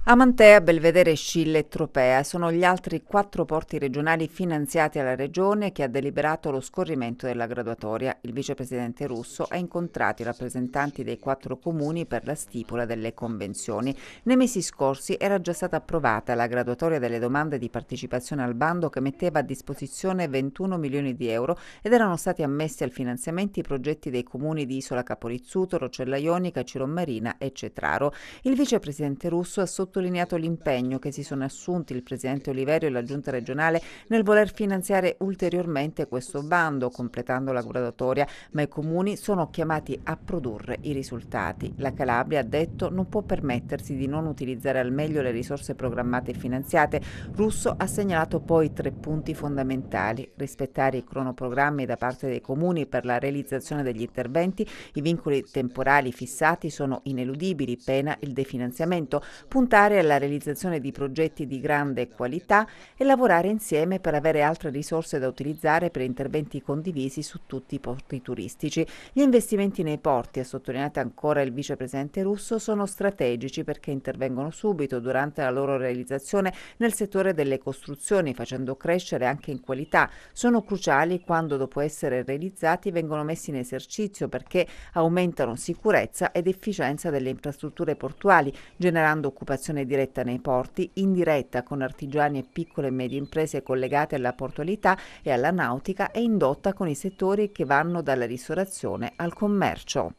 Amantea, Belvedere, Scilla e Tropea sono gli altri 4 porti regionali finanziati alla Regione che ha deliberato lo scorrimento della graduatoria. Il vicepresidente Russo ha incontrato i rappresentanti dei 4 comuni per la stipula delle convenzioni. Nei mesi scorsi era già stata approvata la graduatoria delle domande di partecipazione al bando che metteva a disposizione 21 milioni di euro ed erano stati ammessi al finanziamento i progetti dei comuni di Isola Caporizzuto, Rocella Ionica, Cirommarina e Cetraro. Il vicepresidente Russo ha sottolineato l'impegno che si sono assunti il presidente Oliverio e la giunta regionale nel voler finanziare ulteriormente questo bando, completando la graduatoria, ma i comuni sono chiamati a produrre i risultati. La Calabria, ha detto, non può permettersi di non utilizzare al meglio le risorse programmate e finanziate. Russo ha segnalato poi 3 punti fondamentali: rispettare i cronoprogrammi da parte dei comuni per la realizzazione degli interventi, i vincoli temporali fissati sono ineludibili, pena il definanziamento, puntare alla realizzazione di progetti di grande qualità e lavorare insieme per avere altre risorse da utilizzare per interventi condivisi su tutti i porti turistici. Gli investimenti nei porti, ha sottolineato ancora il vicepresidente Russo, sono strategici perché intervengono subito durante la loro realizzazione nel settore delle costruzioni, facendo crescere anche in qualità. Sono cruciali quando, dopo essere realizzati, vengono messi in esercizio perché aumentano sicurezza ed efficienza delle infrastrutture portuali, generando occupazione diretta nei porti, indiretta con artigiani e piccole e medie imprese collegate alla portualità e alla nautica e indotta con i settori che vanno dalla ristorazione al commercio.